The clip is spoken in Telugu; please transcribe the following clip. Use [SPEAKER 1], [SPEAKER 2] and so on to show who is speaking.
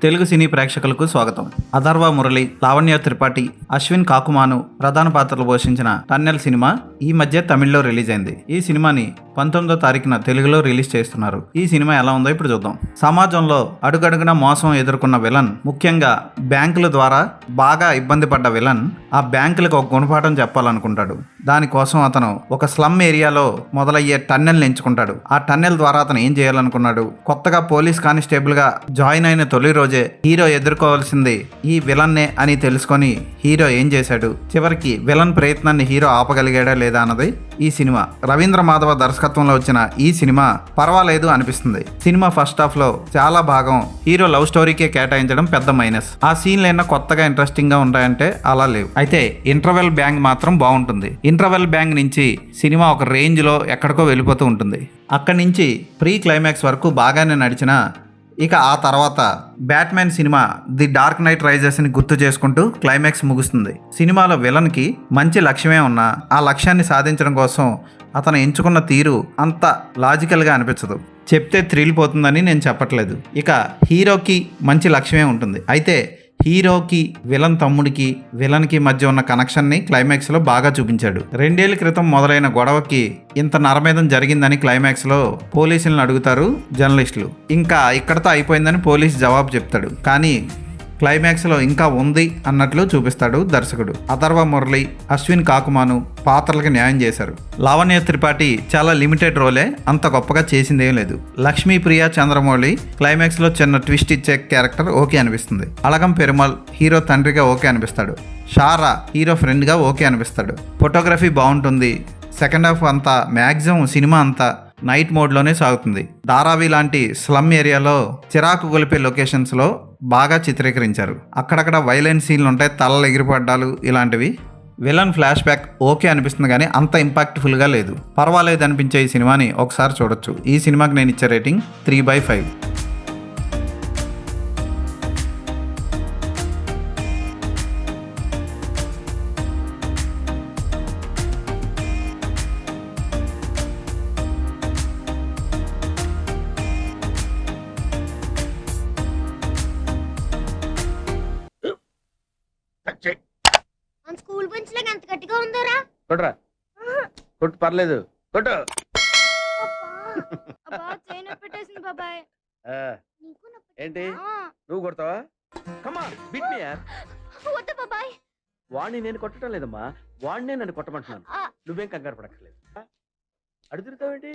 [SPEAKER 1] తెలుగు సినీ ప్రేక్షకులకు స్వాగతం. అథర్వ మురళి, లావణ్య త్రిపాఠి, అశ్విన్ కాకుమాను ప్రధాన పాత్రలు పోషించిన టన్నెల్ సినిమా ఈ మధ్య తమిళ్లో రిలీజ్ అయింది. ఈ సినిమాని 19వ తారీఖున తెలుగులో రిలీజ్ చేస్తున్నారు. ఈ సినిమా ఎలా ఉందో ఇప్పుడు చూద్దాం. సమాజంలో అడుగడుగున మోసం ఎదుర్కొన్న విలన్, ముఖ్యంగా బ్యాంకుల ద్వారా బాగా ఇబ్బంది పడ్డ విలన్ ఆ బ్యాంకులకు ఒక గుణపాఠం చెప్పాలనుకుంటాడు. దానికోసం అతను ఒక స్లమ్ ఏరియాలో మొదలయ్యే టన్నెల్ని ఎంచుకుంటాడు. ఆ టన్నెల్ ద్వారా అతను ఏం చేయాలనుకున్నాడు? కొత్తగా పోలీస్ కానిస్టేబుల్ గా జాయిన్ అయిన తొలి రోజే హీరో ఎదుర్కోవాల్సింది ఈ విలన్నే అని తెలుసుకొని హీరో ఏం చేశాడు, చివరికి విలన్ ప్రయత్నాన్ని హీరో ఆపగలిగాడా లేదా అన్నది ఈ సినిమా. రవీంద్ర మాధవ దర్శకత్వంలో వచ్చిన ఈ సినిమా పర్వాలేదు అనిపిస్తుంది. సినిమా ఫస్ట్ హాఫ్ లో చాలా భాగం హీరో లవ్ స్టోరీకే కేటాయించడం పెద్ద మైనస్. ఆ సీన్లు ఏమైనా కొత్తగా ఇంట్రెస్టింగ్ గా ఉంటాయంటే అలా లేవు. అయితే ఇంటర్వెల్ బ్యాంగ్ మాత్రం బాగుంటుంది. ఇంటర్వెల్ బ్యాంగ్ నుంచి సినిమా ఒక రేంజ్ లో ఎక్కడికో వెళ్ళిపోతూ ఉంటుంది. అక్కడి నుంచి ప్రీ క్లైమాక్స్ వరకు బాగానే నడిచిన ఇక ఆ తర్వాత Batman cinema the dark knight rises ని గుర్తు చేసుకుంటూ క్లైమాక్స్ ముగుస్తుంది. సినిమాలో విలన్ కి మంచి లక్ష్యమే ఉన్నా ఆ లక్ష్యాన్ని సాధించడం కోసం అతను ఎంచుకున్న తీరు అంత లాజికల్గా అనిపించదు. చెప్తే థ్రిల్ పోతుందని నేను చెప్పట్లేదు. ఇక హీరోకి మంచి లక్ష్యమే ఉంటుంది. అయితే హీరోకి విలన్ తమ్ముడికి విలన్కి మధ్య ఉన్న కనెక్షన్ని క్లైమాక్స్లో బాగా చూపించాడు. 2 ఏళ్ల క్రితం మొదలైన గొడవకి ఇంత నరమేధం జరిగిందని క్లైమాక్స్లో పోలీసులను అడుగుతారు జర్నలిస్టులు. ఇంకా ఇక్కడతో అయిపోయిందని పోలీస్ జవాబు చెప్తాడు. కానీ క్లైమాక్స్లో ఇంకా ఉంది అన్నట్లు చూపిస్తాడు దర్శకుడు. అథర్వ మురళి, అశ్విన్ కాకుమాను పాత్రలకు న్యాయం చేశారు. లావణ్య త్రిపాఠి చాలా లిమిటెడ్ రోలే, అంత గొప్పగా చేసిందేం లేదు. లక్ష్మీప్రియ చంద్రమౌళి క్లైమాక్స్లో చిన్న ట్విస్ట్ ఇచ్చే క్యారెక్టర్ ఓకే అనిపిస్తుంది. అలగం పెరుమాల్ హీరో తండ్రిగా ఓకే అనిపిస్తాడు. షారా హీరో ఫ్రెండ్గా ఓకే అనిపిస్తాడు. ఫోటోగ్రఫీ బాగుంటుంది. సెకండ్ హాఫ్ అంతా మ్యాక్సిమం సినిమా అంతా నైట్ మోడ్లోనే సాగుతుంది. ధారావి లాంటి స్లమ్ ఏరియాలో చిరాకు గొలిపే లొకేషన్స్లో బాగా చిత్రీకరించారు. అక్కడక్కడ వైలెన్స్ సీన్లు ఉంటాయి, తలలు ఎగిరిపడ్డాలు ఇలాంటివి. విలన్ ఫ్లాష్ బ్యాక్ ఓకే అనిపిస్తుంది కానీ అంత ఇంపాక్ట్ఫుల్గా లేదు. పర్వాలేదు అనిపించే ఈ సినిమాని ఒకసారి చూడొచ్చు. ఈ సినిమాకి నేను ఇచ్చే రేటింగ్ 3/5.
[SPEAKER 2] స్కూల్ బెంచ్ లాగా ఎంత గట్టిగా ఉందోరా?
[SPEAKER 3] కొట్రా, కొట్టు, పర్లేదు, కొట్టు.
[SPEAKER 2] అబ్బా చైన్ పెట్టేసింది బాబాయ్.
[SPEAKER 3] ఏంటి నువ్వు కొడతావా? కమా బీట్ మీ యార్.
[SPEAKER 2] వద్దు బాబాయ్.
[SPEAKER 3] వాణ్ణి నేను కొట్టడం లేదమ్మా, వాణ్ణే నన్ను కొట్టమంటున్నాను. నువ్వేం కంగారు పడక్కర్లేదు. అడుగుతావేంటి?